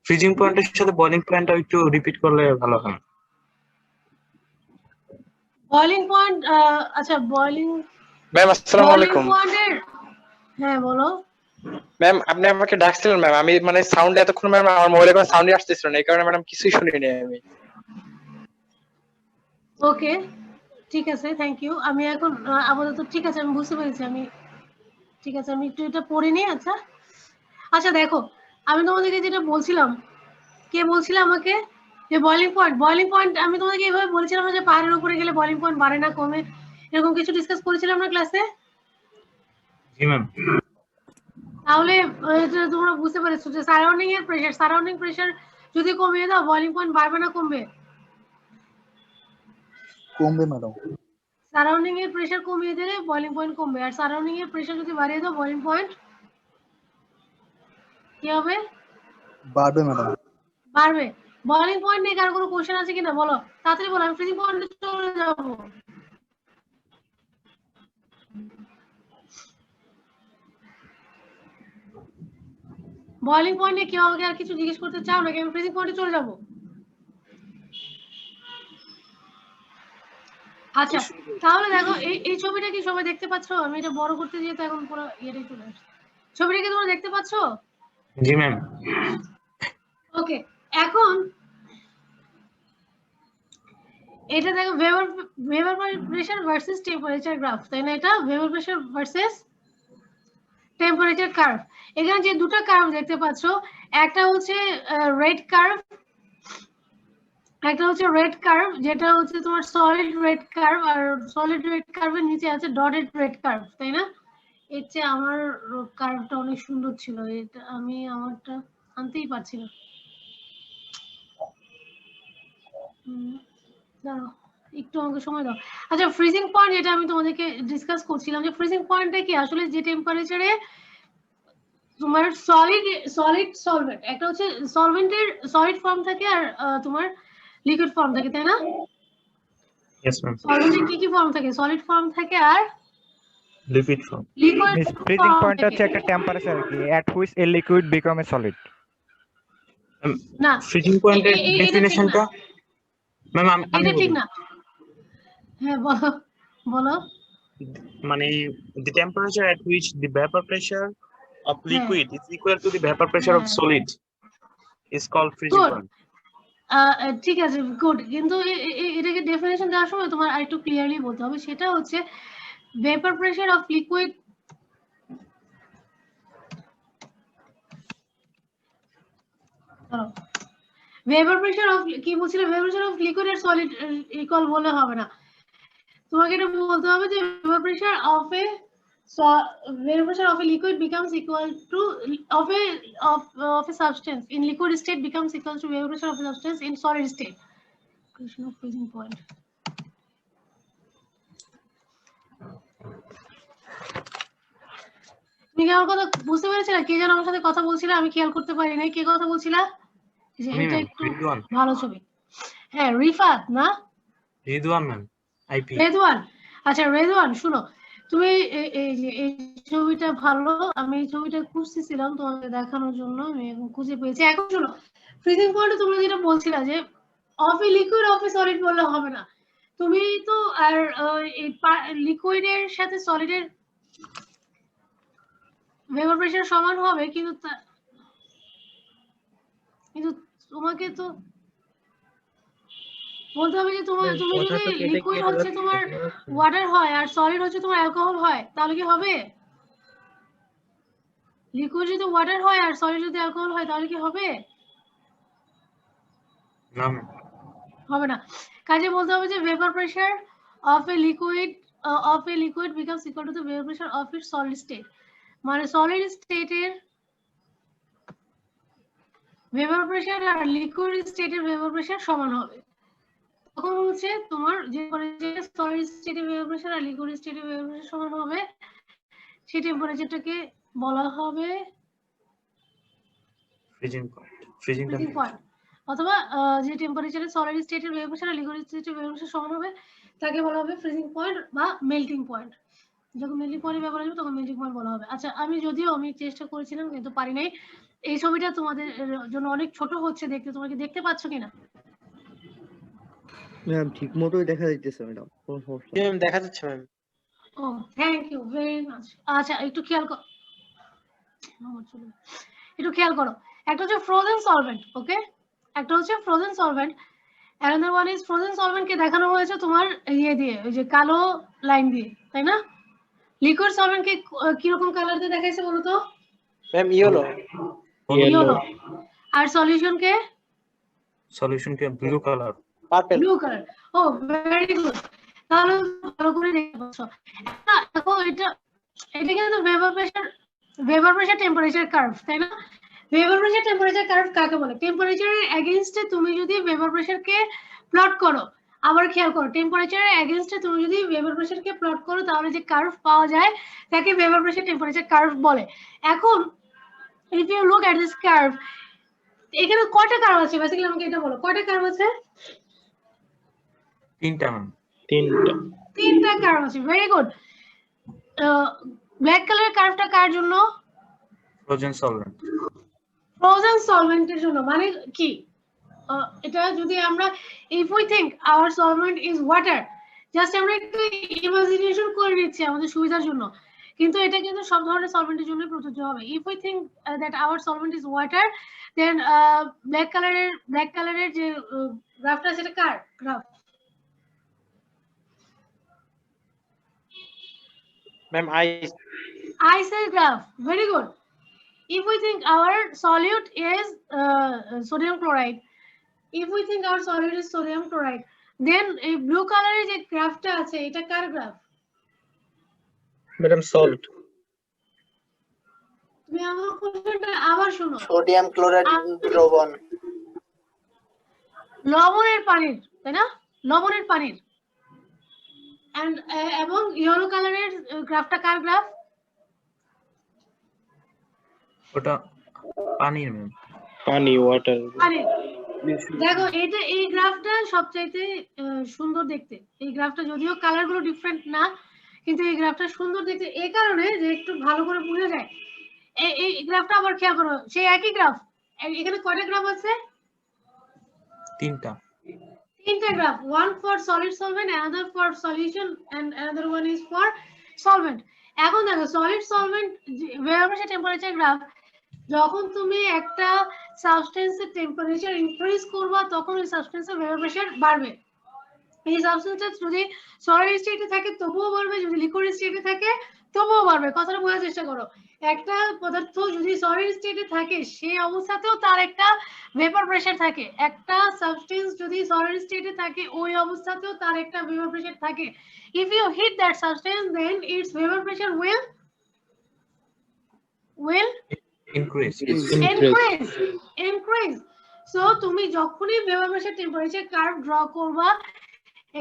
Freezing পয়েন্টের সাথে boiling পয়েন্টটা একটু রিপিট করলে ভালো হয়। বয়লিং পয়েন্ট, আচ্ছা বয়লিং ম্যাম আসসালামু আলাইকুম। পয়েন্টের, হ্যাঁ বলো। ম্যাম আপনি আমাকে ডাকছিলেন ম্যাম, আমি মানে সাউন্ড এতক্ষণ ম্যাম আমার মোবাইলে কোনো সাউন্ডই আসতেছিল না, এই কারণে ম্যাডাম কিছুই শুনিনি আমি। ওকে ঠিক আছে, থ্যাংক ইউ। আমি এখন আপাতত ঠিক আছে, আমি বুঝতে পেরেছি। আমি ঠিক আছে, আমি একটু এটা পড়ে নিই। আচ্ছা আচ্ছা দেখো, আমি তোমাদেরকে যেটা বলছিলাম, কে বলছিল আমাকে যে বয়লিং পয়েন্ট আমি তোমাদেরকে এইভাবে বলছিলাম যে পাহাড়ের উপরে গেলে বয়লিং পয়েন্ট বাড়ে না কমে, এরকম কিছু ডিসকাস করেছিলাম না ক্লাসে? জি ম্যাম। তাহলে তোমরা বুঝতে পেরেছো যে সারাউন্ডিং প্রেসার যদি কমিয়ে দাও বয়লিং পয়েন্ট বাড়বে না কমবে? কমবে ম্যাডাম। সারাউন্ডিং এর প্রেসার কমিয়ে দিলে বয়লিং পয়েন্ট কমবে, আর সারাউন্ডিং এর প্রেসার যদি বাড়িয়ে দাও বয়লিং পয়েন্ট কি হবে? বাড়বে ম্যাডাম। বাড়বে। বয়লিং পয়েন্ট নিয়ে কারো কোনো কোশ্চেন আছে কিনা বলো, তাড়াতাড়ি বলো, আমি ফ্রিজিং পয়েন্টে চলে যাব। বয়লিং পয়েন্ট নিয়ে কেউ আমাকে আর কিছু জিজ্ঞেস করতে চাও নাকি আমি ফ্রিজিং পয়েন্টে চলে যাব? আচ্ছা তাহলে দেখো, এই ছবিটা কি সবাই দেখতে পাচ্ছো? আমি এটা বড় করতে গিয়ে তো এখন পুরো ইয়েটাই চলে আসছে। ছবিটা কি তোমরা দেখতে পাচ্ছো? জি ম্যাম। ওকে, এখন এটা দেখো vapour pressure versus temperature graph, তাই না? এটা vapour pressure versus temperature curve. এখানে যে দুটো কার্ভ দেখতে পাচ্ছো, একটা হচ্ছে রেড কার্ভ, একটা হচ্ছে রেড কার্ভ, যেটা হচ্ছে তোমার সলিড রেড কার্ভ, আর সলিড রেড কার্ভের নিচে আছে ডটেড রেড কার্ভ, তাই না? এর চেয়ে আমার কার্ভটা অনেক সুন্দর ছিল, এটা আমি আমারটা আনতেই পারছি না। দাঁড়াও একটু আমাকে সময় দাও। আচ্ছা ফ্রিজিং পয়েন্ট, যেটা আমি তোমাদেরকে ডিসকাস করছিলাম, যে ফ্রিজিং পয়েন্টটা কি আসলে যে টেম্পারেচারে তোমার সলিড সলভেন্ট, একটা হচ্ছে সলভেন্টের সলিড ফর্ম থাকে আর তোমার লিকুইড ফর্ম থাকে, তাই না? Yes ma'am. সলভেন্টের কি কি ফর্ম থাকে? সলিড ফর্ম থাকে আর লিকুইড ফর্ম। ফ্রিজিং পয়েন্ট হচ্ছে একটা টেম্পারেচার কি at which a liquid become a solid। না, ফ্রিজিং পয়েন্টের ডেফিনিশনটা ম্যাম আমি এটা ঠিক না। হ্যাঁ বলো বলো। মানে the temperature at which the vapor pressure of liquid is equal to the vapor pressure of solid is called freezing point. ঠিক আছে, গুড। কিন্তু এটাকে ডেফিনেশন দেওয়ার সময় তোমার আরেকটু ক্লিয়ারলি বলতে হবে। সেটা হচ্ছে vapour pressure of liquid, vapour pressure of কি বলছিলে, ভেপার প্রেসার অফ লিকুইড আর সলিড ইকুয়াল বলে হবে না, তোমাকে এটা বলতে হবে যে vapor pressure of a liquid becomes equal to of a substance in liquid state becomes equal to vapor pressure of a substance in solid state. Question of freezing point. তুমি কি আমার কথা বুঝতে পেরেছিলে? কে যেন আমার সাথে কথা বলছিল, আমি খেয়াল করতে পারি নাই কে কথা বলছিল। এটা একটু ভালো ছবি। হ্যাঁ রিফাত না, রিদওয়ান ম্যাম, আইপি রেদওয়ান। আচ্ছা রেদওয়ান শুনো, তুমি এই ছবিটা ভালো, আমি এই ছবিটা খুঁজতেছিলাম তোমাকে দেখানোর জন্য, আমি এখন খুঁজে পেয়েছি। এখন শুনো, ফ্রিজিং পয়েন্টে তোমরা যেটা বলছিলা যে of a liquid of A solid বললে হবে না, তুমি তো আর লিকুইডের সাথে সলিডের ভেপার প্রেসার সমান হবে, কিন্তু তোমাকে তো বলতে হবে যে তুমি যদি লিকুইড হচ্ছে তোমার ওয়াটার হয় আর সলিড হচ্ছে তোমার অ্যালকোহল হয়, তাহলে কি হবে? লিকুইড যদি ওয়াটার হয় আর সলিড যদি অ্যালকোহল হয় তাহলে কি হবে? না হবে না। কাজে বলতে হবে যে vapour pressure of a liquid becomes equal to the vapor pressure of its solid state, মানে সলিড স্টেটের ভেপার প্রেসার আর লিকুইড স্টেটের ভেপার প্রেসার সমান হবে। তখন হচ্ছে তোমার যে সলিড স্টেটের ভেপার প্রেসার আর লিকুইড স্টেটের ভেপার প্রেসার সমান হবে, সেই টেম্পারেচারটাকে বলা হবে ফ্রিজিং পয়েন্ট। অথবা যে টেম্পারেচারে সলিড স্টেটের ভেপার প্রেসার আর লিকুইড স্টেটের ভেপার প্রেসার সমান হবে তাকে বলা হবে ফ্রিজিং পয়েন্ট বা মেল্টিং পয়েন্ট। যখন মেল্টিং পয়েন্ট ব্যবহার হবে তখন মেল্টিং পয়েন্ট বলা হবে। আচ্ছা আমি চেষ্টা করেছিলাম কিন্তু পারি নাই, এই ছবিটা তোমাদের জন্য অনেক ছোট হচ্ছে দেখতে, তোমরা কি দেখতে পাচ্ছ কিনা? ম্যাম ঠিক মতোই দেখা যাইতেছে ম্যাডাম, কোনো সমস্যা নেই। ম্যাম দেখা যাচ্ছে ম্যাম। ও থ্যাংক ইউ ভেরি মাচ। আচ্ছা একটু খেয়াল করো, একটা হচ্ছে ফ্রোজেন সলভেন্ট, ওকে, একটা হচ্ছে frozen solvent, another one is frozen solvent কে দেখানো হয়েছে তোমার ইয়ে দিয়ে, ওই যে কালো লাইন দিয়ে, তাই না? লিকুইড সলভেন্ট কে কিরকম কালার দিয়ে দেখাইছে বলো তো? Ma'am yellow. ইয়েলো। আর সলিউশন কে? সলিউশন কে blue colour. Purple. Blue colour. ও ভেরি গুড, তাহলে ভালো করে দেখতে পাচ্ছ। দেখো এটা কিন্তু ভেপার প্রেসার টেম্পারেচার কার্ভ, তাই না? ভেপার প্রেসার টেম্পারেচার কার্ভ কাকে বলে? টেম্পারেচারের এগেইনস্টে তুমি যদি ভেপার প্রেসারকে প্লট করো, আবার খেয়াল করো, টেম্পারেচারের এগেইনস্টে তুমি যদি ভেপার প্রেসারকে প্লট করো তাহলে যে কার্ভ পাওয়া যায় তাকে ভেপার প্রেসার টেম্পারেচার কার্ভ বলে। এখন if you look at this curve, এখানে কয়টা কার্ভ আছে? বেসিক্যালি আমাকে এটা বলো, কয়টা কার্ভ আছে? তিনটা ম্যাম। তিনটা কার্ভ আছে, ভেরি গুড। ব্ল্যাক কালারের কার্ভটা কার জন্য? Frozen solvent. ফ্রোজেন সলভেন্টের জন্য। মানে কি এটা যদি আমরা if we think our solvent is water, just আমরা একটু ইমাজিনেশন করে নিচ্ছি আমাদের সুবিধার জন্য, কিন্তু এটা কিন্তু সব ধরনের সলভেন্টের জন্য প্রযোজ্য হবে। if we think that our solvent is water, then black কালারের যে গ্রাফটা সেটা কার graph? Ma'am ice. Ice's graph, very good. If we think our solute is sodium chloride, then a blue color যে গ্রাফটা আছে এটা কার গ্রাফ? Madam salt. তুমি আমার কোশ্চেনটা আবার শোনো। সোডিয়াম ক্লোরাইড দ্রবণ। লবণের পানির, তাই না? লবণের পানির। এন্ড এবং ইয়েলো কালারের গ্রাফটা কার গ্রাফ? ওটা পানির ম্যাম। পানি, ওয়াটার। পানির। দেখো এটা এই গ্রাফটা সবচাইতে সুন্দর দেখতে। এই গ্রাফটা যদিও কালার গুলো ডিফারেন্ট না, কিন্তু এই গ্রাফটা সুন্দর দেখতে এই কারণে যে একটু ভালো করে বোঝা যায়। এই গ্রাফটা আবার খেয়াল করো, সেই একই গ্রাফ। এখানে কয়টা গ্রাফ আছে? তিনটা graph, one for solid solvent, another for solution, and another one is for solvent. এখন দেখো solid solvent vapour pressure temperature graph, যখন তুমি একটা সাবস্টেন্সের টেম্পারেচার ইনক্রিজ করবা তখন ওই সাবস্টেন্সের ভেপার প্রেসার বাড়বে। এই সাবস্টেন্সটা যদি সলিড স্টেটে থাকে তবুও বাড়বে, যদি লিকুইড স্টেটে থাকে তবুও বাড়বে। কথাটা বোঝার চেষ্টা করো। একটা পদার্থ যদি সলিড স্টেটে থাকে সেই অবস্থাতেও তার একটা ভেপার প্রেসার থাকে, একটা সাবস্টেন্স যদি সলিড স্টেটে থাকে ওই অবস্থাতেও তার একটা ভেপার প্রেসার থাকে। if you heat that substance then its vapor pressure will increase. So তুমি যখনই vapour pressure temperature curve draw করবা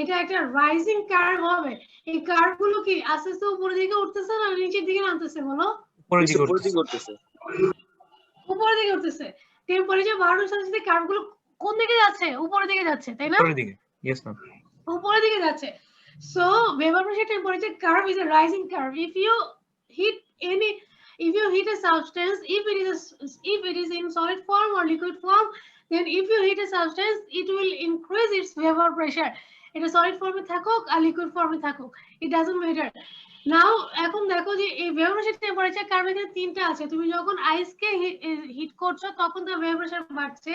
এটা একটা রাইজিং কার্ভ হবে। এই কার্ভ গুলো কি আস্তে আস্তে উপরের দিকে উঠতেছে না নিচের দিকে নামতেছে বলো? উপরের দিকে উঠতেছে। উপরের দিকে উঠতেছে। টেম্পারেচার বাড়ানোর সাথে সাথে কার্ভ গুলো কোন দিকে যাচ্ছে? উপরের দিকে যাচ্ছে, তাই না? উপরের দিকে, yes ma'am. উপরের দিকে যাচ্ছে। So vapor pressure temperature curve is a rising curve. If you heat a substance, if it is in solid form or liquid form, then if you heat a substance, it will increase its vapor pressure. It is solid form থাকুক আর liquid form থাকুক, it doesn't matter. Now এখন দেখো যে এই vapor pressure temperature curve এখানে তিনটা আছে। তুমি যখন আইসকে হিট করছো তখন তার vapor pressure বাড়ছে,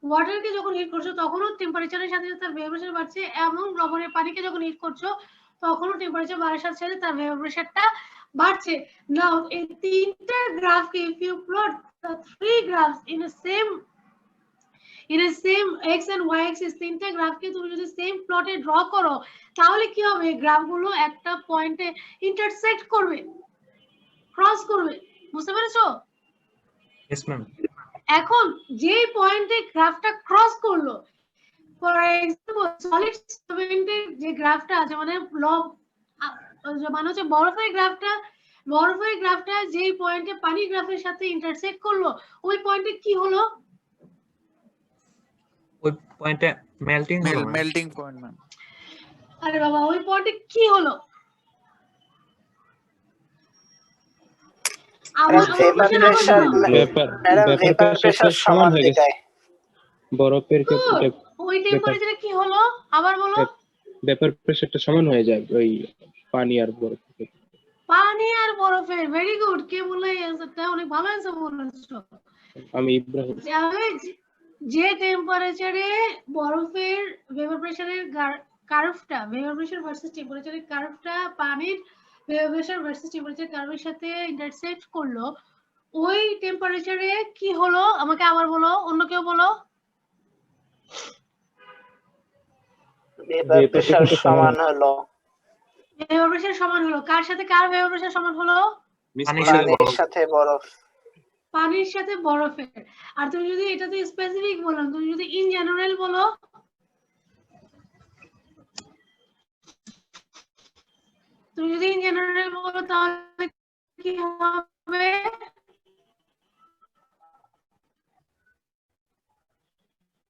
ওয়াটারকে যখন হিট করছো তখনও টেম্পারেচারের সাথে সাথে তার ভেপার প্রেসার বাড়ছে, এবং লবণের পানিকে যখন হিট করছো তখনও টেম্পারেচার বাড়ার সাথে সাথে তার ভেপার প্রেসারটা বাড়ছে। নাও এই তিনটা গ্রাফকে if you plot the three graphs in a same x and y axis, তিনটা গ্রাফকে তুমি যদি সেম প্লটে ড্র করো তাহলে কি হবে? গ্রাফগুলো একটা পয়েন্টে ইন্টারসেক্ট করবে, ক্রস করবে। বুঝতে পেরেছো? Yes ma'am. এখন যে পয়েন্টে গ্রাফটা ক্রস করলো, ফর এক্সাম্পল সলিড সলভেন্টের যে গ্রাফটা আছে মানে হচ্ছে বরফের গ্রাফটা যে পয়েন্টে পানি গ্রাফের সাথে ইন্টারসেক্ট করলো ওই পয়েন্টে কি হলো? ওই পয়েন্টে মেল্টিং পয়েন্ট ম্যাম। আরে বাবা, ওই পয়েন্টে কি হলো? আমার vapor কোশ্চেন আবার pressure বলো। ম্যাডাম vapor pressure সমান হয়ে যায় বরফের Good. ক্ষেত্রে ওই টেম্পারেচারে কি হলো আবার বলো। ভেপার প্রেসারটা সমান হয়ে যায় ওই পানি আর বরফের ক্ষেত্রে। পানি আর বরফের। Very good. কে বললো এই অ্যান্সারটা? অনেক ভালো অ্যান্সার বলেছো। আমি ইব্রাহিম। যে টেম্পারেচারে বরফের ভেপার প্রেসারের কার্ভটা, ভেপার প্রেসার ভার্সেস টেম্পারেচারের কার্ভটা পানির ভেপার প্রেসার ভার্সেস টেম্পারেচার কার্ভের সাথে ইন্টারসেক্ট করলো, ওই টেম্পারেচারে কি হলো আমাকে আবার বলো, অন্য কেউ বলো। vapor pressure সমান হলো ভেপার প্রেসার সমান হলো কার সাথে? কার ভেপার প্রেসার সমান হলো? পানির সাথে বরফ। পানির সাথে বরফের। আর তুমি যদি এটা তো স্পেসিফিক বললাম, তুমি যদি ইন জেনারেল বলো, তুমি যদি ইন জেনারেল বলো তাহলে কি হবে?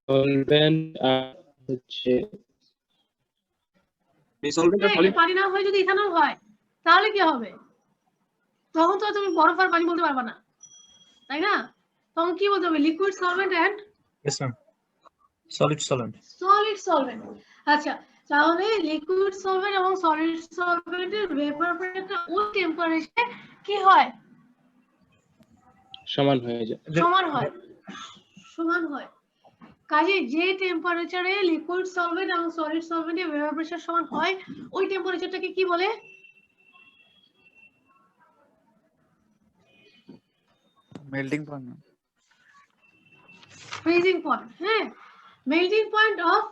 সলভেন্ট হচ্ছে পানি না হয় যদি ইথানল হয় তাহলে কি হবে? তখন তো তুমি বরফ আর পানি বলতে পারবে না, তাই না? তখন কি বলতে হবে? Liquid solvent and Yes, ma'am. Solid solvent. Solid solvent. আচ্ছা, তাহলে লিকুইড সলভেন্ট এবং সলিড সলভেন্টের ভেপার প্রেসারটা ওই টেম্পারেচারে কি হয়? সমান হয়ে যায়। সমান হয়। সমান হয়। কাজে যে টেম্পারেচারে লিকুইড সলভেন্ট এবং সলিড সলভেন্টের ভেপার প্রেসার সমান হয়, ওই টেম্পারেচারটাকে কি বলে? Melting point. Freezing point. হ্যাঁ, মেল্টিং পয়েন্ট অফ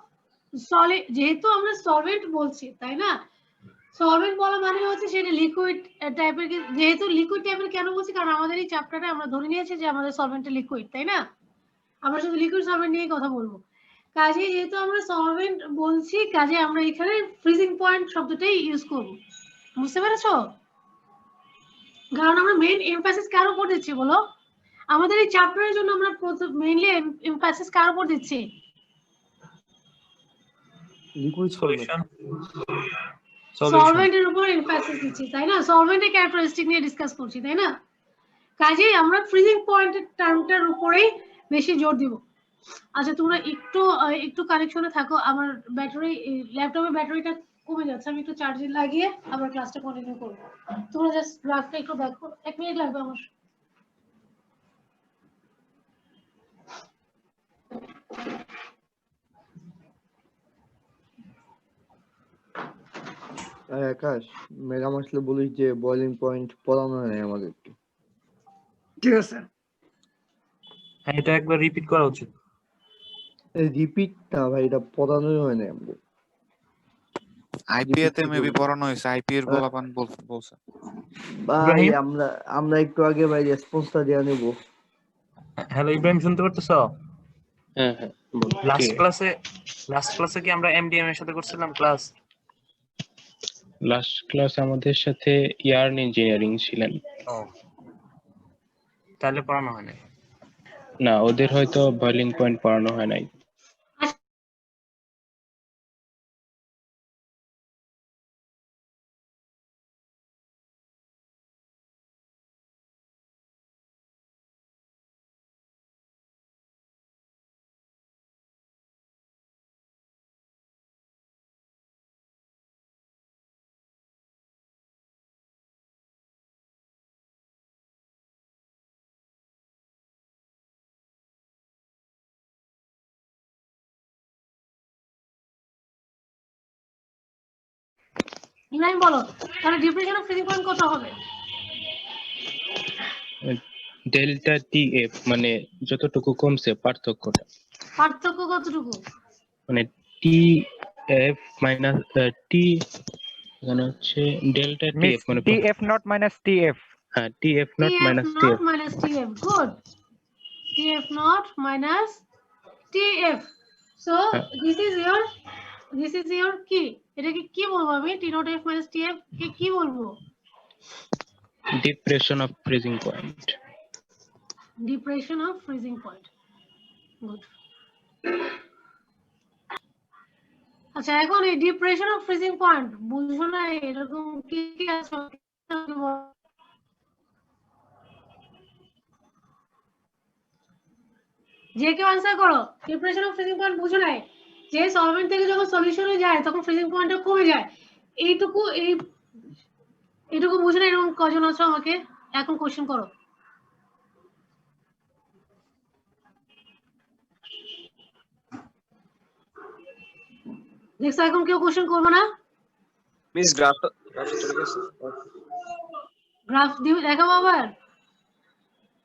সলিড। যেহেতু আমরা সলভেন্ট বলছি, তাই না? সলভেন্ট বলা মানে হচ্ছে সেটা লিকুইড টাইপের। যেহেতু লিকুইড টাইপের কেন বলছি, কারণ আমাদের এই চ্যাপ্টারে আমরা ধরে নিয়েছি যে আমাদের সলভেন্টটা লিকুইড, তাই না? আমরা শুধু লিকুইড সলভেন্ট নিয়ে কথা বলবো। কাজে যেহেতু আমরা সলভেন্ট বলছি, কাজে আমরা এখানে ফ্রিজিং পয়েন্ট শব্দটাই ইউজ করব। বুঝতে পেরেছো? কারণ আমরা মেইন এমফাসিস কার উপর দিচ্ছি বলো? আমাদের এই চ্যাপ্টারের জন্য আমরা মেইনলি এমফাসিস কার উপর দিচ্ছি? Liquid Solution. সলভেন্টের উপর এমফাসিস দিচ্ছি, তাই না? সলভেন্টের ক্যারেক্টারিস্টিক নিয়ে ডিসকাস করছি, তাই না? কাজেই আমরা ফ্রিজিং পয়েন্টের টার্মটার উপরেই বেশি জোর দিব। আচ্ছা, তোমরা একটু কানেকশনে থাকো। আমার ব্যাটারি, ল্যাপটপের ব্যাটারিটা কমে যাচ্ছে, আমি একটু চার্জে লাগিয়ে আবার ক্লাসটা কন্টিনিউ করব। তোমরা জাস্ট গ্রাফটা একটু দেখো, 1 মিনিট লাগবে আমার। আকাশ, ম্যাডাম আসলে বলিস যে বয়লিং পয়েন্ট পড়ানো হয় নাই আমাদেরকে। ঠিক আছে, হ্যাঁ, এটা একবার রিপিট করা উচিত। রিপিট না ভাই, এটা পড়ানোই হয় নাই আমাদের। আইপিএ তে মেবি পড়ানো হয়েছে, আইপি এর বলাপান বলছে। ভাই ইব্রাহিম? আমরা একটু আগে ভাই রেসপন্সটা দিয়ে নেব। হ্যালো ইব্রাহিম, শুনতে পারতেছো? হ্যাঁ হ্যাঁ বলো। লাস্ট ক্লাসে কি আমরা এমডিএম এর সাথে করছিলাম ক্লাস? লাস্ট ক্লাস আমাদের সাথে ইয়ার্ন ইঞ্জিনিয়ারিং ছিলেন। ও, তাহলে পড়ানো হয় না। না, ওদের হয়তো বয়লিং পয়েন্ট পড়ানো হয় নাই। ইব্রাহিম বলো, তাহলে ডিপ্রেশন অফ ফ্রিজিং পয়েন্ট কত হবে? ডেল্টা টি এফ, মানে যতটুকু কমছে পার্থক্যটা। পার্থক্য কতটুকু? মানে টি এফ মাইনাস টি, এখানে হচ্ছে ডেল্টা টি এফ, মানে TF not minus TF. হ্যাঁ T F not TF minus T not F. minus TF. Good. TF not minus TF. So this is your কি? এটাকে কি বলবো আমি? T not F minus TF কে কি বলবো? Depression of freezing point. Depression of freezing point. Good. আচ্ছা, এখন এই ডিপ্রেশন অফ ফ্রিজিং পয়েন্ট বুঝছো না? এরকম কি কি আছে? যে কেউ আনসার করো। ডিপ্রেশন অফ ফ্রিজিং পয়েন্ট বুঝো নাই, যে সলভেন্ট থেকে যখন সলিউশনে যায় তখন ফ্রিজিং পয়েন্টটা কমে যায়। এইটুকু বুঝো না? এরকম কজন আছো আমাকে এখন কোশ্চেন করো। দেখছো এখন কেউ কোশ্চেন করবে না? মিস গ্রাফ চলে গেছে। গ্রাফ দিও দেখাবো আবার।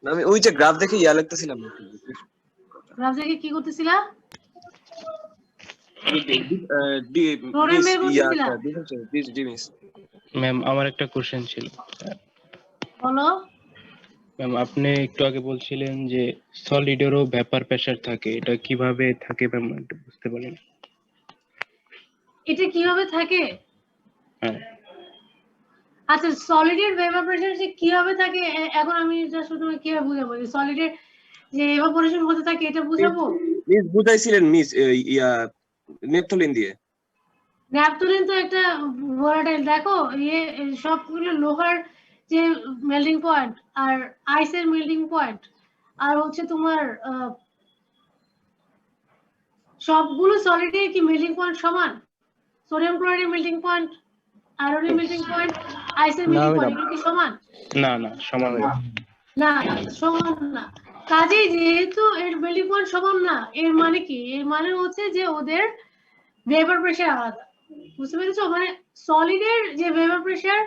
আমি ওই যে গ্রাফ দেখে ইয়া লিখতেছিলাম। গ্রাফ দেখে কি করতেছিলা? ম্যাম আমার একটা কোশ্চেন ছিল। বলো। ম্যাম আপনি একটু আগে বলছিলেন যে সলিডেরও ভেপার প্রেসার থাকে, এটা কিভাবে থাকে ম্যাম একটু বুঝতে পারলেন? এটা কিভাবে থাকে? হ্যাঁ আচ্ছা, সলিডের ভেপার প্রেসার যে কিভাবে থাকে এখন আমি জাস্ট তোমাকে কিভাবে বুঝাবো? যে সলিডের যে এভাপোরেশন হতে থাকে এটা বুঝাবো? মিস বুঝাইছিলেন মিস ইয়া নেপথলিন দিয়ে। ন্যাপথলিন তো একটা ভোলাটাইল। দেখো সবগুলো লোহার যে মেল্টিং পয়েন্ট আর আইসের মেল্টিং পয়েন্ট আর হচ্ছে তোমার সবগুলো সলিডের কি মেল্টিং পয়েন্ট সমান? সোডিয়াম ক্লোরাইডের মেল্টিং পয়েন্ট, আয়রনের মেল্টিং পয়েন্ট, আইসের মেল্টিং পয়েন্ট এগুলো কি সমান? না না সমান না, সমান না। কাজেই যেহেতু এর মেল্টিং পয়েন্ট সমান না, এর মানে কি? এর মানে হচ্ছে যে ওদের ভেপার প্রেসার আলাদা। বুঝতে পেরেছো? মানে সলিডের যে ভেপার প্রেসার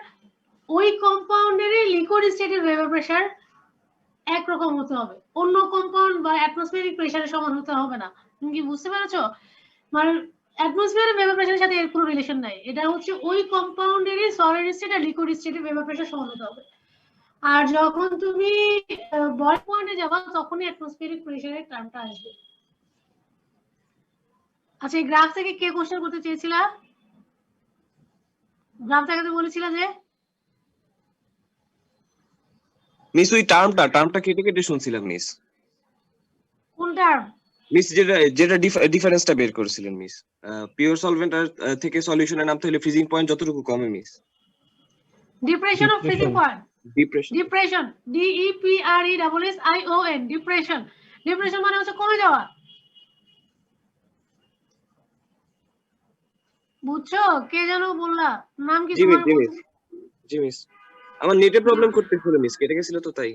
ওই কম্পাউন্ডেরই লিকুইড স্টেটের ভেপার প্রেসার একরকম হতে হবে, অন্য কম্পাউন্ড বা অ্যাটমসফিয়ারিক প্রেসারের সমান হতে হবে না। তুমি কি বুঝতে পেরেছো? মানে অ্যাটমসফিয়ারের ভেপার প্রেসারের সাথে এর কোনো রিলেশন নাই। এটা হচ্ছে ওই কম্পাউন্ডেরই সলিড স্টেট আর লিকুইড স্টেটের ভেপার প্রেসার সমান হতে হবে। আর যখন তুমি বয়েল পয়েন্টে যাবা তখনই অ্যাটমসফিয়ারিক প্রেসারের টার্মটা আসবে। আচ্ছা, এই গ্রাফ থেকে কে কোশ্চেন করতে চেয়েছিলা? গ্রাফ থেকে তো বলেছিলা যে মিস ওই টার্মটা কেটে কেটে শুনছিলাম মিস। কোন টার্ম? মিস যেটা ডিফারেন্সটা বের করেছিলেন মিস। পিওর সলভেন্ট থেকে সলিউশনে নামতে হলে ফ্রিজিং পয়েন্ট যতটুকু কমে miss. Depression of freezing point. Depression DEPRESSION depression মানে হচ্ছে কমে যাওয়া। বুঝছো? কে জানো বললা নাম কি তোমার? জি মিস আমার নেটে প্রবলেম করতেছিল মিস, কেটে গেছিল তো তাই।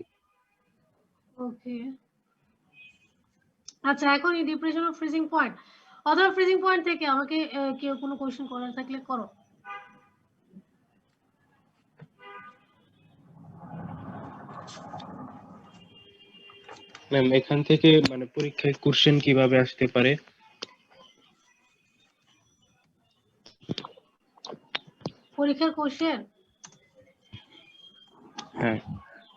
ওকে আচ্ছা, এখন এই ডিপ্রেশন অফ ফ্রিজিং পয়েন্ট অথবা ফ্রিজিং পয়েন্ট থেকে আমাকে কেউ কোনো কোশ্চেন করার থাকলে করো। ম্যাম এখান থেকে মানে পরীক্ষায় কোশ্চেন কিভাবে আসতে পারে? পরীক্ষার কোশ্চেন? হ্যাঁ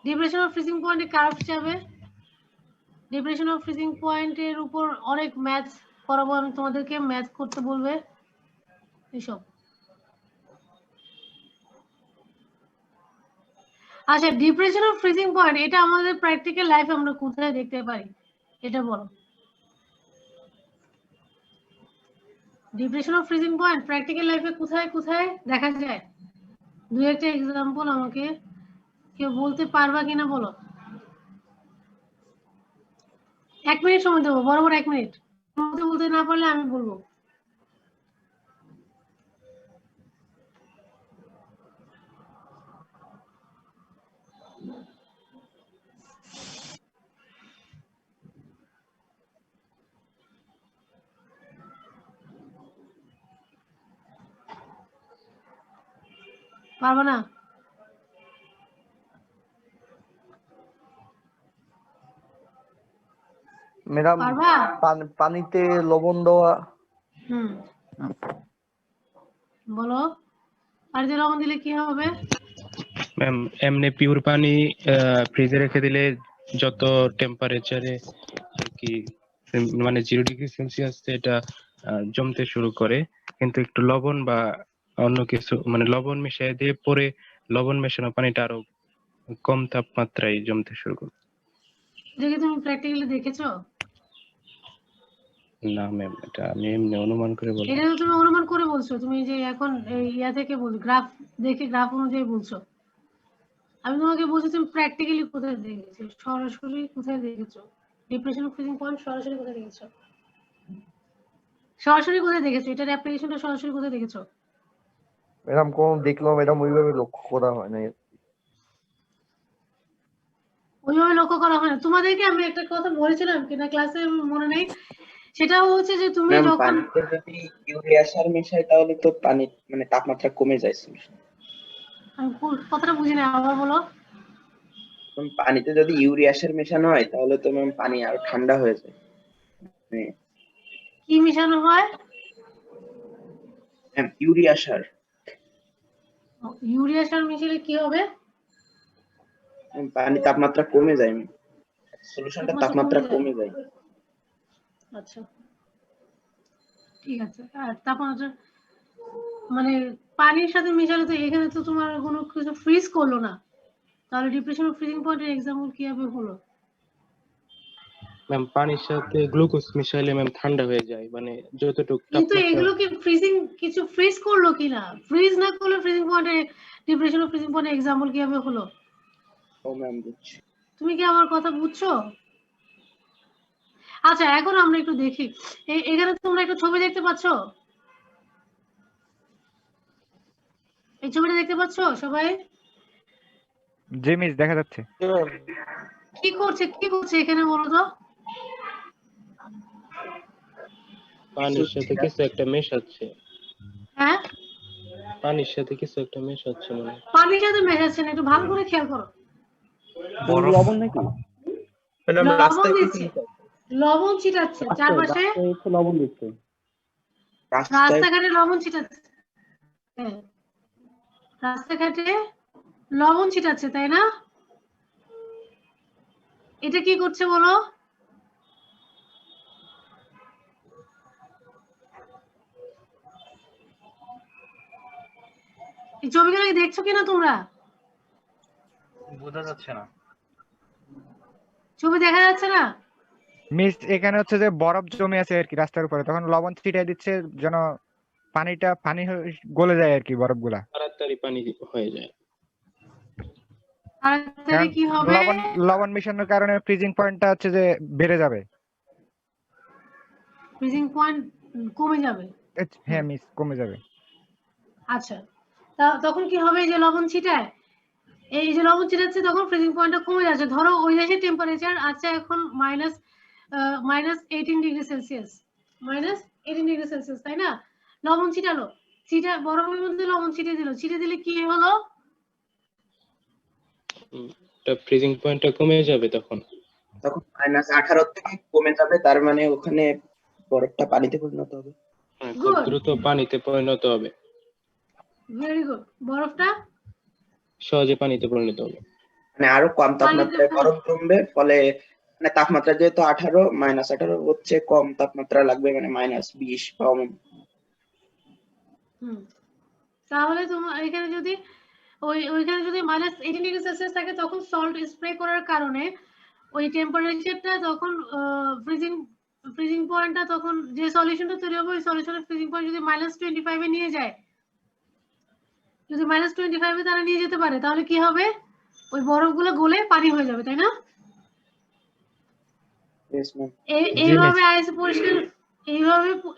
ডিপ্রেশন অফ ফ্রিজিং পয়েন্টে কার্ভ হিসাবে ডিপ্রেশন অফ ফ্রিজিং পয়েন্টের উপর অনেক ম্যাথ করাবো আমি তোমাদেরকে, ম্যাথ করতে বলবে এসব। আচ্ছা, ডিপ্রেশন অফ ফ্রিজিং পয়েন্ট এটা আমাদের প্র্যাকটিক্যাল লাইফে আমরা কোথায় দেখতে পারি এটা বলো। Depression of freezing point practical লাইফে কোথায় কোথায় দেখা যায়? দুই একটা এক্সাম্পল আমাকে কেউ বলতে পারবা কিনা বলো। 1 মিনিট সময় দেবো, বরাবর 1 মিনিট। বলতে না পারলে আমি বলবো। পারবা না? ম্যাডাম পারবা? পানিতে লবণ দেওয়া। বলো, পানিতে লবণ দিলে কি হবে? ম্যাম এমনি পিওর পানি ফ্রিজে রেখে দিলে যত টেম্পারেচারে আর কি মানে 0 ডিগ্রি সেলসিয়াস এটা জমতে শুরু করে, কিন্তু একটু লবণ বা অন্য কিছু মানে লবণ মিশিয়ে দিয়ে পরে লবণ মেশানো পানিটা আরো কম তাপমাত্রায় জমতে শুরু করে। এটা কি তুমি প্র্যাকটিক্যালি দেখেছো? না ম্যাম, এটা আমি এমনি অনুমান করে বললাম। এটা তো তুমি অনুমান করে বলছো, তুমি যে এখন ইয়া থেকে বল গ্রাফ দেখে গ্রাফ অনুযায়ী বলছো। আমি তোমাকে বলছি তুমি প্র্যাকটিক্যালি কোথায় দেখেছো, সরাসরি কোথায় দেখেছো? ডিপ্রেশন অফ ফ্রিজিং পয়েন্ট সরাসরি কোথায় দেখেছো? সরাসরি কোথায় দেখেছো? এটার অ্যাপ্লিকেশনটা সরাসরি কোথায় দেখেছো? ম্যাডাম কোন দেখলাম ম্যাডাম ওইভাবে লক্ষ্য করা হয় না। ওইভাবে লক্ষ্য করা হয় না। তোমাদেরকে আমি একটা কথা বলেছিলাম কিনা ক্লাসে মনে নেই, সেটা হচ্ছে যে তুমি ম্যাম যখন পানিতে যদি ইউরিয়া সার মেশাই তাহলে তো পানি মানে তাপমাত্রা কমে যায় solution। আমি কথাটা বুঝি না, আবার বলো। ম্যাম পানিতে যদি ইউরিয়া সার মেশানো হয় তাহলে তো ম্যাম পানি আরো ঠান্ডা হয়ে যায়। কি মিশানো হয়? ম্যাম ইউরিয়া সার। ইউরিয়া সার মিশালে কি হবে? পানি তাপমাত্রা কমে যায়, সলিউশনটা তাপমাত্রা কমে যায়। আচ্ছা ঠিক আছে। আর তাপমাত্রা মানে পানির সাথে মিশালে তো এখানে তো তোমার কোনো কিছু ফ্রিজ করলো না, তাহলে ডিপ্রেশন অফ ফ্রিজিং পয়েন্টের এক্সাম্পল কিভাবে হলো? ম্যাম পানির সাথে গ্লুকোজ মিশাইলে ম্যাম ঠান্ডা হয়ে যায়, মানে যতটুকু কিন্তু তাপমাত্রা। এগুলো কি ফ্রিজিং কিছু ফ্রিজ করলো কিনা? ফ্রিজ না করলে ফ্রিজিং পয়েন্টের ডিপ্রেশন অফ ফ্রিজিং পয়েন্টের এক্সাম্পল কিভাবে হলো? ও ম্যাম বুঝছি। তুমি কি আমার কথা বুঝছো? আচ্ছা এখন আমরা একটু দেখি, এখানে তোমরা একটা ছবি দেখতে পাচ্ছো? এই ছবিটা দেখতে পাচ্ছো সবাই? জি মিস, দেখা যাচ্ছে। কি করছে এখানে বলো তো? পানির সাথে কিছু একটা মেশাচ্ছে। হ্যাঁ পানির সাথে কিছু একটা মেশাচ্ছে মনে হয়। পানির সাথে মেশাচ্ছে না, একটু ভালো করে খেয়াল করো। লবণ নাকি? লবণ দিচ্ছে, লবণ ছিটাচ্ছে চারপাশে, লবণ দিচ্ছে। রাস্তাঘাটে লবণ ছিটাচ্ছে। হ্যাঁ রাস্তাঘাটে লবণ ছিটাচ্ছে, তাই না? এটা কি করছে বলো? এই ছবিগুলো দেখছো কিনা তোমরা? বোঝা যাচ্ছে না। ছবি দেখা যাচ্ছে না? মিস এখানে হচ্ছে যে বরফ জমে আছে আর কি রাস্তার উপরে, তখন লবণ ছিটিয়ে দিচ্ছে যেন পানি গলে যায় আর কি, বরফগুলা। তাড়াতাড়ি পানি হয়ে যায়। তাড়াতাড়ি কি হবে? লবণ মিশানোর কারণে ফ্রিজিং পয়েন্টটা হচ্ছে যে বেড়ে যাবে। ফ্রিজিং পয়েন্ট কমে যাবে। হ্যাঁ মিস, কমে যাবে। আচ্ছা তখন কি হবে? এই যে লবণ ছিটায়, এই যে লবণ ছিটাচ্ছে তখন ফ্রিজিং পয়েন্টটা কমে যাচ্ছে। ধরো ওই দেশের টেম্পারেচার আছে এখন -18 ডিগ্রি সেলসিয়াস, -18 ডিগ্রি সেলসিয়াস, তাই না? লবণ ছিটালো, বরফের মধ্যে লবণ ছিটিয়ে দিলে কি হলো? ফ্রিজিং পয়েন্টটা কমে যাবে তখন -18 থেকে কমে যাবে, তার মানে ওখানে বরফটা পানিতে পরিণত হবে। খুব দ্রুত পানিতে পরিণত হবে। Very good. বরফটা সহজে পানিতে পরিণত হবে, মানে আরো কম তাপমাত্রায় বরফ জমবে, ফলে মানে তাপমাত্রা যেহেতু 18 -18 হচ্ছে কম তাপমাত্রা লাগবে, মানে -20 বা অমন। তাহলে তোমার এখানে যদি ওইখানে যদি -18 ডিগ্রি সেলসিয়াস থাকে তখন সল্ট স্প্রে করার কারণে ওই টেম্পারেচারটা তখন ফ্রিজিং পয়েন্টটা তখন যে সলিউশনটা তৈরি হবে ওই সলিউশনের ফ্রিজিং পয়েন্ট যদি -25 এ নিয়ে যায়, যদি -25 এ তারা নিয়ে যেতে পারে, তাহলে কি হবে? ওই বরফগুলো গলে পানি হয়ে যাবে, তাই না? এইভাবে আইস পরিষ্কার,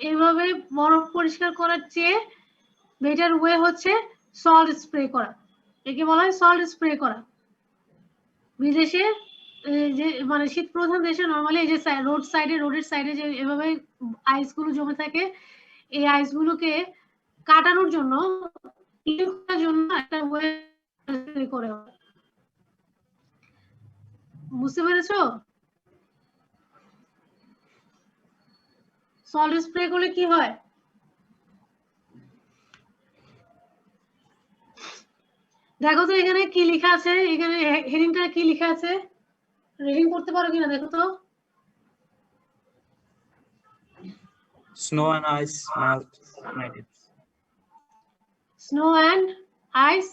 এইভাবে বরফ পরিষ্কার করার চেয়ে বেটার ওয়ে হচ্ছে সল্ট স্প্রে করা। একে বলা হয় সল্ট স্প্রে করা। বিদেশে যে মানে শীত প্রধান দেশে নরমালি এই যে রোডের সাইডে যে এভাবে আইসগুলো জমে থাকে, এই আইসগুলোকে কাটানোর জন্য একটা ওয়ে করে। বুঝতে পেরেছো? সল্ট স্প্রে করলে কি হয়? দেখো তো এখানে কি লেখা আছে, এখানে হেডিংটা কি লেখা আছে, রিডিং করতে পারো কিনা দেখো তো। Snow and ice melt natives. Snow and ice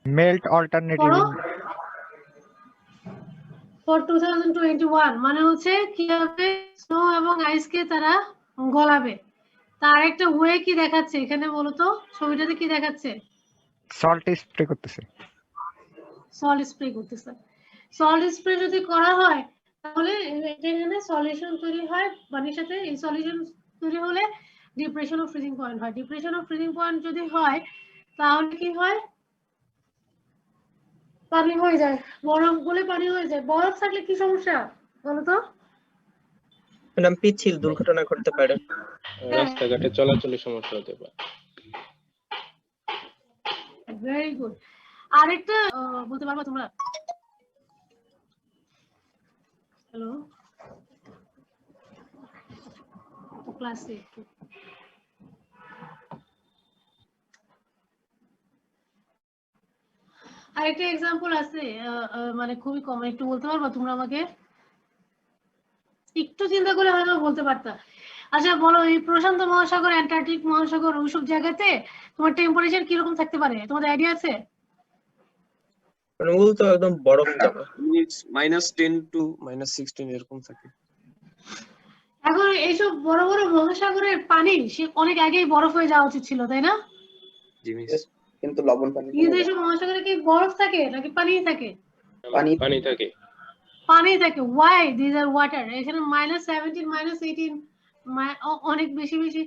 melt alternative for 2021, মানে হচ্ছে কিভাবে স্নো এবং আইসকে তারা গলাবে। তার একটা ওয়ে কি দেখাচ্ছে এখানে বলো তো, ছবিটাতে কি দেখাচ্ছে? সল্ট স্প্রে করতেছে। সল্ট স্প্রে করতেছে। সল্ট স্প্রে যদি করা হয় তাহলে এখানে সলিউশন তৈরি হয় পানির সাথে, এই সলিউশন তৈরি হলে ডিপ্রেশন অফ ফ্রিজিং পয়েন্ট হয়। ডিপ্রেশন অফ ফ্রিজিং পয়েন্ট যদি হয় তাহলে কি হয়, পানি হয়ে যায়, বরফ গলে পানি হয়ে যায়। বরফ থাকলে কি সমস্যা বলো তো? ম্যাডাম পিচ্ছিল দুর্ঘটনা ঘটতে পারে, রাস্তাঘাটে চলাচলের সমস্যা হতে পারে। Very good. আরেকটা বলতে পারবা তোমরা? হ্যালো ক্লাসে আরেকটা এক্সাম্পল আছে, মানে খুবই কমন, একটু বলতে পারবা তোমরা আমাকে? একটু চিন্তা করে হয়তো বলতে পারতা। আচ্ছা বলো, এই প্রশান্ত মহাসাগর, অ্যান্টার্কটিক মহাসাগর, ওইসব জায়গাতে তোমার টেম্পারেচার কিরকম থাকতে পারে, তোমাদের আইডিয়া আছে? ওগুলো তো একদম বরফ জমা। -10 to -16 এরকম থাকে। এখন এইসব বড় বড় মহাসাগরের পানি সে অনেক আগেই বরফ হয়ে যাওয়া উচিত ছিল, তাই না? জি মিস। কিন্তু লবণ পানি কিন্তু এইসব মহাসাগরে কি বরফ থাকে নাকি পানি থাকে? পানি থাকে। পানি থাকে। Why this are water? এখানে -17 -18 অনেক বেশি বেশি।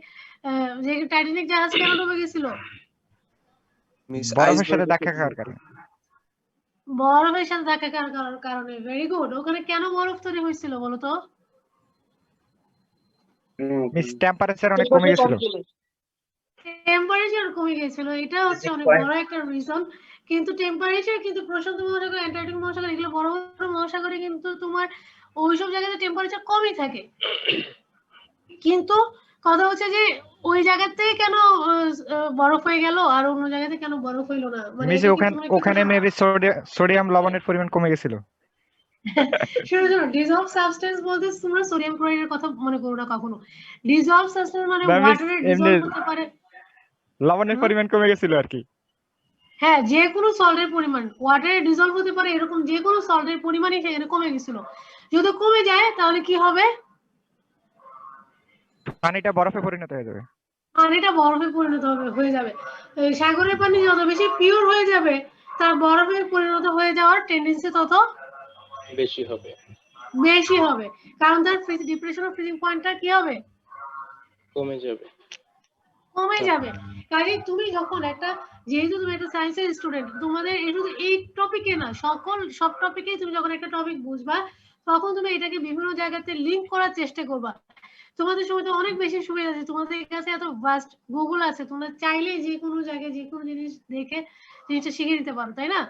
যে টাইটানিক জাহাজ কেন ডুবে গেছিল? মিস বরফের সাথে ধাক্কা খাওয়ার কারণে। বরফের সাথে ধাক্কা খাওয়ার কারণে। Very good. ওখানে কেন বরফ তৈরি হয়েছিল বলো তো? মিস টেম্পারেচার অনেক কমে গেছিল। টেম্পারেচার কমে গেছিল, এটা হচ্ছে অনেক বড় একটা রিজন। কিন্তু টেম্পারেচার কিন্তু প্রশান্ত মহাসাগর, অ্যান্টার্কটিক মহাসাগর, এগুলো বড় বড় মহাসাগরে কিন্তু তোমার ওইসব জায়গাতে টেম্পারেচার কমই থাকে। কিন্তু কথা হচ্ছে যে ওই জায়গাতে কেন বরফ হয়ে গেল আর অন্য জায়গাতে কেন বরফ হইলো না? মানে মিস ওখানে মেবি সোডিয়াম লবণের পরিমাণ কমে গেছিল। শুনো শুনো, ডিজলভ সাবস্টেন্স বলতে তোমরা সোডিয়াম ক্লোরাইডের কথা মনে করো না কখনো। ডিজলভ সাবস্টেন্স মানে ওয়াটারে ডিজলভ হতে পারে, লবণের পরিমাণ কমে গেছিল আর কি। হ্যাঁ, যে কোনো সল্টের পরিমাণ ওয়াটারে ডিজলভ হতে পারে, এরকম যে কোনো সল্টের পরিমাণই সেখানে কমে গেছিল। যদি কমে যায় তাহলে কি হবে? পানিটা বরফে পরিণত হয়ে যাবে। পানিটা বরফে পরিণত হয়ে যাবে। সাগরের পানি যত বেশি পিওর হয়ে যাবে তার বরফে পরিণত হয়ে যাওয়ার টেন্ডেন্সি তত বেশি হবে। কারণ তার ডিপ্রেশন অফ ফ্রিজিং পয়েন্টটা কি হবে? কমে যাবে। কাজে তুমি যখন যেহেতু তুমি একটা সায়েন্সের স্টুডেন্ট, তোমাদের এই টপিকে না, সব টপিকেই তুমি যখন একটা টপিক বুঝবা তখন তুমি এটাকে বিভিন্ন জায়গাতে লিংক করার চেষ্টা করবা। তোমাদের সময় তো অনেক বেশি সুবিধা আছে, তোমাদের কাছে এত ভাস্ট গুগল আছে, তোমরা চাইলেই যে কোনো জায়গায় যে কোনো জিনিস দেখে জিনিসটা শিখে নিতে পারো, তাই না?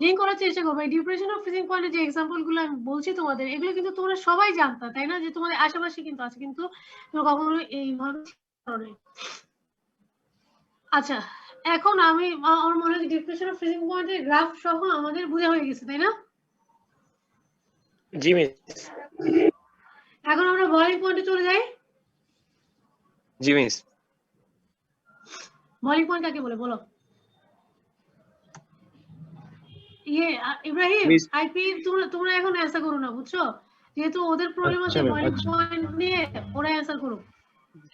লিংক করার চেষ্টা করবো। এই ডিপ্রেশন অফ ফ্রিজিং পয়েন্টের যে এক্সাম্পল গুলো আমি বলছি তোমাদের, এগুলো কিন্তু তোমরা সবাই জানতা, তাই না? যে তোমাদের আশেপাশে কিন্তু আছে, কিন্তু তোমরা কখনো এইভাবে। আচ্ছা, এখন আমার মনে হয় ডিপ্রেশন অফ ফ্রিজিং পয়েন্টের গ্রাফ সহ আমাদের বোঝা হয়ে গেছে, তাই না? জি মিস। এখন আমরা বয়লিং পয়েন্টে চলে যাই। জি মিস। বয়লিং পয়েন্ট কাকে বলে বলো? ইব্রাহিম, আইপি তোমরা এখন অ্যানসার করো না, বুঝছো? যেহেতু ওদের প্রবলেম আছে, বয়লিং পয়েন্ট নিয়ে ওরা অ্যানসার করো।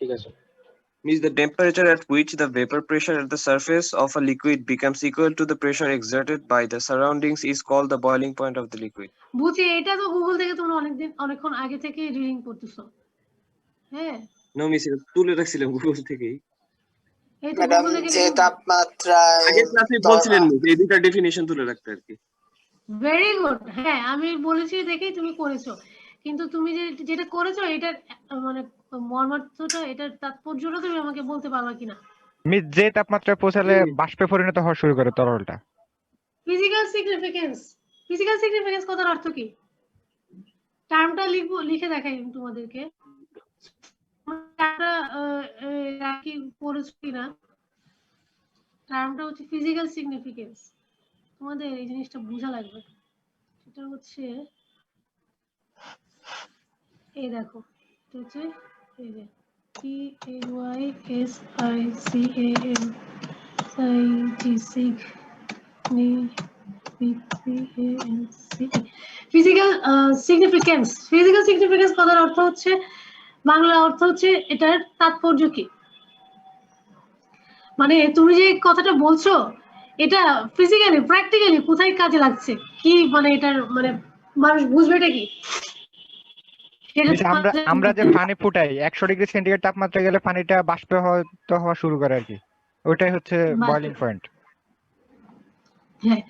ঠিক আছে। Means the temperature at which the vapor pressure at the surface of a liquid becomes equal to the pressure exerted by the surroundings is called the boiling point of the liquid. বুঝি, এটা তো Google থেকে তোমরা অনেকক্ষণ আগে থেকে reading করতেছো। হ্যাঁ, নো মিস, তুলে রাখছিলাম গুগল থেকেই। ম্যাডাম যে তাপমাত্রায় আগের ক্লাসে বলছিলেন এই দুটো ডেফিনিশন তুলে রাখতে আর কি। Very good. হ্যাঁ, আমি বলেছি দেখেই তুমি করেছো, কিন্তু তুমি যেটা করেছো এটা মানে মর্মার্থটা, এটার তাৎপর্যটা তুমি আমাকে বলতে পারবা কিনা? মিস যে তাপমাত্রায় পৌঁছালে বাষ্পে পরিণত হওয়া শুরু করে তরলটা। ফিজিক্যাল সিগনিফিকেন্স কথার অর্থ কি? টার্মটা লিখে দেখাই তোমাদেরকে। কি পড়েছো কিনা? টার্মটা হচ্ছে ফিজিক্যাল সিগনিফিকেন্স। তোমাদের এই জিনিসটা বোঝা লাগবে। সেটা হচ্ছে এই দেখো, এটা হচ্ছে এই যে PAYSICAN সাইন্টিফিক ফিজিক্যাল সিগনিফিকেন্স কথার অর্থ হচ্ছে, বাংলা অর্থ হচ্ছে এটার তাৎপর্য কি। মানে তুমি যে কথাটা বলছো এটা ফিজিক্যালি প্র্যাকটিক্যালি কোথায় কাজে লাগছে, কি মানে এটার মানে মানুষ বুঝবে এটা কি? আমরা যে পানি ফুটাই 100 ডিগ্রি সেন্টিগ্রেড তাপমাত্রা গেলে পানিটা বাষ্পীভূত হওয়া শুরু করে আর কি, ওটাই হচ্ছে বয়লিং পয়েন্ট। হ্যাঁ,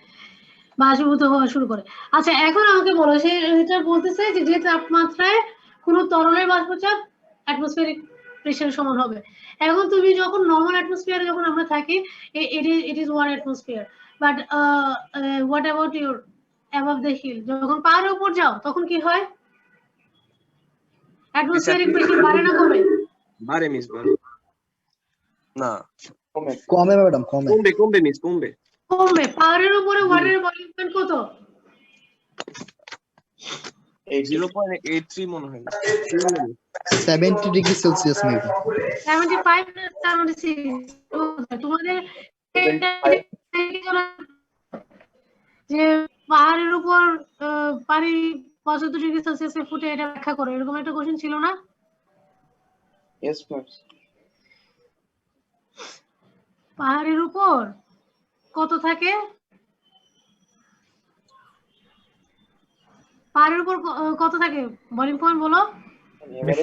বাষ্পীভূত হওয়া শুরু করে। আচ্ছা এখন আমাকে বলো, সে এটা বলতেছে যে তাপমাত্রায় কোনো তরলের বাষ্পচাপ অ্যাটমসফিয়ারিক প্রেসারের সমান হবে। এখন তুমি যখন নরমাল অ্যাটমসফিয়ারে যখন আমরা থাকি, it is 1 atmosphere, but what about your above the hill, যখন পাহাড়ের উপর যাও তখন কি হয়? অ্যাটমসফিয়ারিক প্রেসার বাড়ে না কমে? বাড়ে মিস, বাড়ে না, কমে ম্যাডাম, কমবে মিস, কমবে। পাহাড়ের উপরে ওয়াটারের বয়লিং পয়েন্ট কত? 0.83 মনে হয়, 70 ডিগ্রি সেলসিয়াস মেবি। 75 না 76? তোমাদের যে পাহাড়ের উপর পানি 75 ডিগ্রি সেলসিয়াসে ফুটে, এটা ব্যাখ্যা করো, এরকম একটা কোশ্চেন ছিল না? Yes ma'am. পাহাড়ের উপর কত থাকে? পাহাড়ের উপর কত থাকে বয়লিং পয়েন্ট বলো?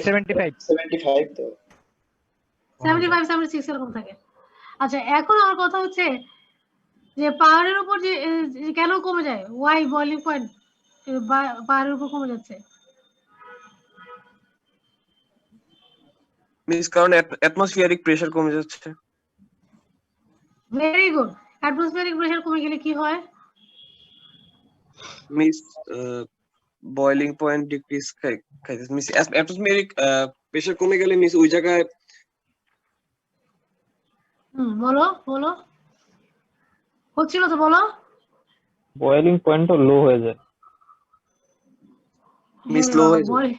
75 তো 75 76 এরকম থাকে। আচ্ছা এখন আমার কথা হচ্ছে যে পাহাড়ের উপর যে কেন কমে যায়, ওয়াই বয়লিং পয়েন্ট পাহাড়ের উপর কমে যাচ্ছে? মিস কারণ অ্যাটমসফিয়ারিক প্রেসার কমে যাচ্ছে। Very good. অ্যাটমসফিয়ারিক প্রেসার কমে গেলে কি হয়? মিস বয়লিং পয়েন্ট ডিক্রিজ খাইতেছে মিস। অ্যাটমসফিয়ারিক প্রেসার কমে গেলে মিস ওই জায়গায় বলো বলো, হচ্ছিল তো বলো। বয়লিং পয়েন্টও লো হয়ে যায় মিস, লো হয়ে যায়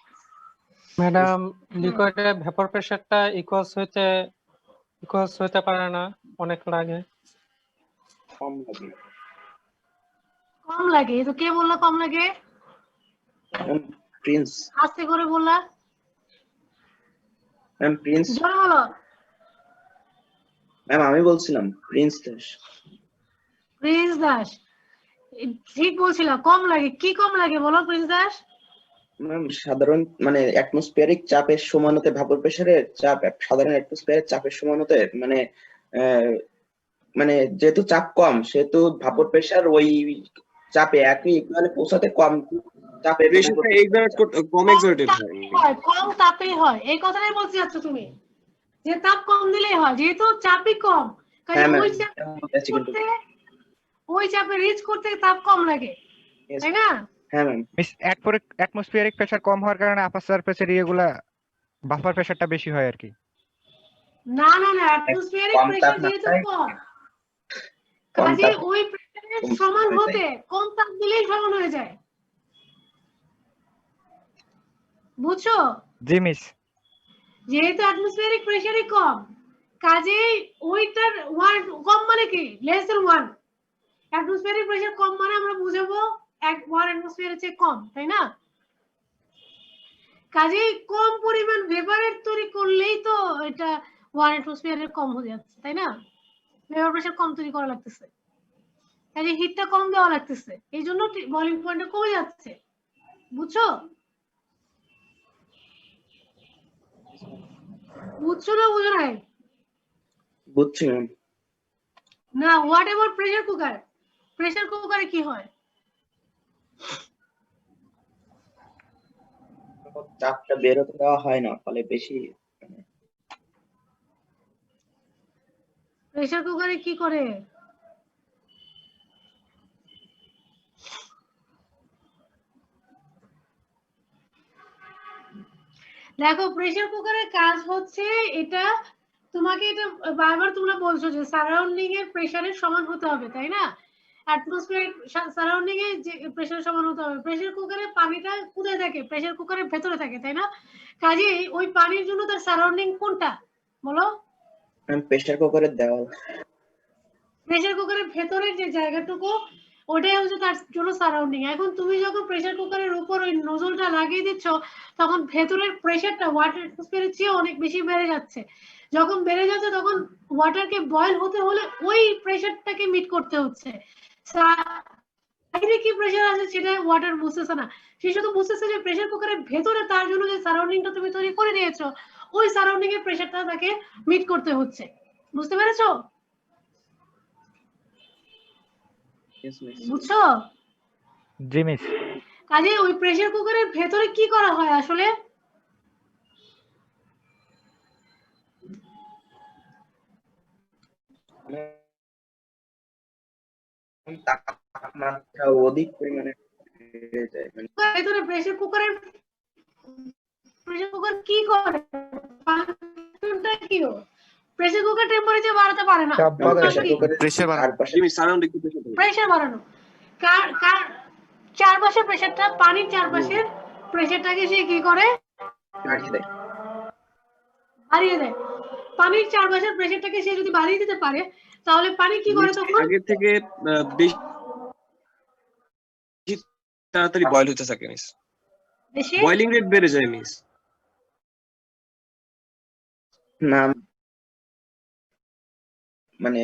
ম্যাডাম। লিকুইডের ভেপর প্রেসারটা ইকুয়ালস হতে পারে না, অনেক লাগে, কম লাগে। তো কে বললো কম লাগে? প্রিন্স আস্তে করে বললা ম্যাম। প্রিন্স জোরে বলো ম্যাম, আমি বলছিলাম প্রিন্স দাস। প্রিন্স দাস ঠিক বলছিলা, কম লাগে। কি কম লাগে বলো প্রিন্স দাস? ম্যাম সাধারণ মানে অ্যাটমসফিয়ারিক চাপের সমান হতে ভাপর প্রেসারের চাপ সাধারণ অ্যাটমসফিয়ারের চাপের সমান হতে মানে যেহেতু চাপ কম সেহেতু ভাপর প্রেসার ওই চাপে একই ইকুয়ালে পৌঁছাতে কম চাপে প্রেসারটা এক্সার্ট করতে কম এক্সার্টেড হয়, কম তাপেই হয়। এই কথাটাই বলতে যাচ্ছ তুমি, যে তাপ কম দিলেই হয়, যেহেতু চাপই কম কাজে ওই চাপে রিচ করতে তাপ কম লাগে, তাই না? হ্যাঁ ম্যাম। অ্যাটমসফিয়ারিক প্রেসার কম হওয়ার কারণে আপার প্রেসার এগুলা বাফার প্রেসারটা বেশি হয় আর কি। না না না, অ্যাটমসফিয়ারিক প্রেসার যেহেতু কম কাজে ওই প্রেসারের সমান হতে কম তাপ দিলেই সমান হয়ে যায়, বুঝছো? জি মিস। যেহেতু অ্যাটমসফিয়ারিক প্রেসারই কম কাজেই ওইটার ওয়ান কম মানে কি লেস দ্যান 1। অ্যাটমসফিয়ারিক প্রেসার কম মানে আমরা বুঝাবো 1 অ্যাটমসফিয়ারের চেয়ে কম, তাই না? কাজেই কম পরিমাণ ভেপারের তৈরি করলেই তো এটা 1 অ্যাটমসফিয়ারের কম হয়ে যাচ্ছে, তাই না? ভেপার প্রেসার কম তৈরি করা লাগতেছে, কাজে হিটটা কম দেওয়া লাগতেছে, এই জন্য বয়লিং পয়েন্টটা কমে যাচ্ছে, বুঝছো? বুঝছো না বুঝো নাই? বুঝছি ম্যাম। না, what ever pressure cooker, pressure কুকারে কি হয়? চাপটা বের হতে দেওয়া হয় না, ফলে বেশি। প্রেসার কুকারে কি করে? দেখো প্রেসার কুকারের কাজ হচ্ছে এটা, তোমাকে এটা বারবার তোমরা বলছো যে সারাউন্ডিং এর প্রেসারের সমান হতে হবে, তাই না? অ্যাটমসফিয়ার সারাউন্ডিং এ যে প্রেসারের সমান হতে হবে। প্রেসার কুকারে পানিটা কোথায় থাকে? প্রেসার কুকারের ভেতরে থাকে, তাই না? কাজেই ওই পানির জন্য তার সারাউন্ডিং কোনটা বলো? প্রেসার কুকারের দেওয়াল। প্রেসার কুকারের ভেতরের যে জায়গাটুকু ওটাই হচ্ছে তার জন্য সারাউন্ডিং। এখন তুমি যখন প্রেসার কুকারের উপর ওই নোজলটা লাগিয়ে দিচ্ছ তখন ভেতরের প্রেসারটা ওয়াটার অ্যাটমসফিয়ারের চেয়ে অনেক বেশি বেড়ে যাচ্ছে, যখন বেড়ে যাচ্ছে তখন ওয়াটারকে বয়েল হতে হলে ওই প্রেসারটাকে মিট করতে হচ্ছে। বাইরে কি প্রেসার আছে সেটা ওয়াটার বুঝতেছে না, সে শুধু বুঝতেছে যে প্রেসার কুকারের ভেতরে তার জন্য যে সারাউন্ডিংটা তুমি তৈরি করে দিয়েছো ওই সারাউন্ডিং এর প্রেসারটা তাকে মিট করতে হচ্ছে। বুঝতে পেরেছো? বুঝছো? জি মিস। কাজে ওই প্রেসার কুকারের ভেতরে কি করা হয় আসলে? তাপমাত্রা অধিক পরিমাণে বেড়ে যায়, মানে ভেতরে প্রেসার কুকার কি করে? ফাংশনটা কি? প্রেসার কুকার টেম্পারেচার বাড়াতে পারে না, প্রেসার বাড়ানো। কার চারপাশের প্রেসারটা, পানির চারপাশের প্রেসারটাকে সে কি করে? বাড়িয়ে দেয়। পানির চারপাশের প্রেসারটাকে সে যদি বাড়িয়ে দিতে পারে তাহলে পানি কি করে তখন? আগে থেকে বেশি তাড়াতাড়ি বয়েল হতে থাকে মিস, বয়েলিং রেট বেড়ে যায় মিস। না মানে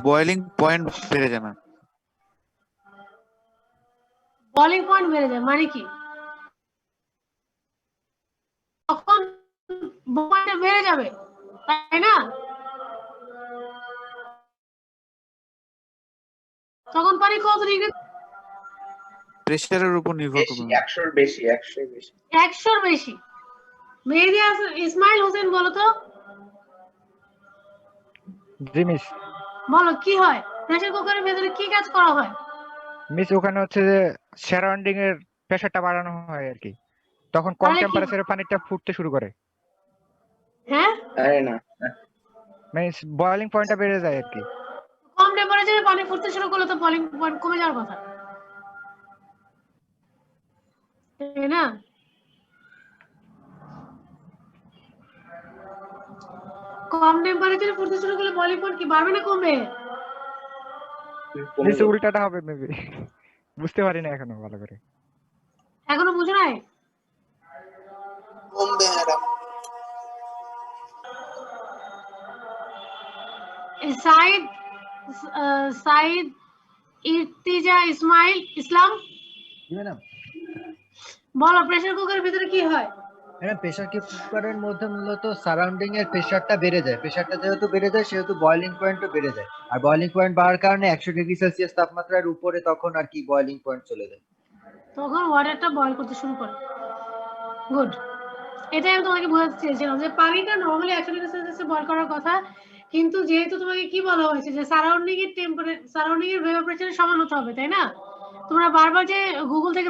বয়েলিং পয়েন্ট বেড়ে যায়, ম্যাম। বয়েলিং পয়েন্ট বেড়ে যায় মানে কি? তখন পয়েন্টটা বেড়ে যাবে, তাই না? তখন পানি কত ডিগ্রি? প্রেসারের উপর নির্ভর করবে। 100 এর বেশি, 100 এর বেশি। 100 এর বেশি। মেহেদী হাসান ইসমাইল হোসেন বলো তো। জি মিস। বলো কি হয় প্রেসার কুকারের ভেতরে, কি কাজ করা হয়? মিস ওখানে হচ্ছে যে সারাউন্ডিং এর প্রেসারটা বাড়ানো হয় আর কি, তখন কম টেম্পারেচারে পানিটা ফুটতে শুরু করে। হ্যাঁ, আরে না, মিস বয়েলিং পয়েন্টটা বেড়ে যায় আর কি। কম টেম্পারেচারে পানি ফুটতে শুরু করলে তো বয়েলিং পয়েন্ট কমে যাওয়ার কথা, তাই না? কম টেম্পারেচারে ফুটতে শুরু করলে বয়েলিং পয়েন্ট কি বাড়বে না কমবে? মিস উল্টাটা হবে মেবি, বুঝতে পারি না এখনো ভালো করে। এখনো বুঝো নাই? কমবে ম্যাডাম। সাইদ ইর্তিজা ইসমাইল ইসলাম ম্যাডাম বলো প্রেসার কুকারের ভিতরে কি হয়? ম্যাডাম প্রেসার কুকারের মধ্যে মূলত সারাউন্ডিং এর প্রেসারটা বেড়ে যায়, প্রেসারটা যেহেতু বেড়ে যায় সেহেতু বয়েলিং পয়েন্টও বেড়ে যায়, আর বয়েলিং পয়েন্ট বাড়ার কারণে 100 ডিগ্রি সেলসিয়াস তাপমাত্রার উপরে তখন আর কি বয়েলিং পয়েন্ট চলে যায়, তখন ওয়াটারটা বয়েল করতে শুরু করে। গুড, এটাই আমি তোমাকে বোঝাতে চেয়েছিলাম যে পানিটা নরমালি 100 ডিগ্রি সেলসিয়াসে বয়েল করার কথা, কিন্তু যেহেতু তোমাকে কি বলা হয়েছে যে সারাউন্ডিং এর ভেপার প্রেসারের সমান হতে হবে, তাই না? তোমরা বারবার যে গুগল থেকে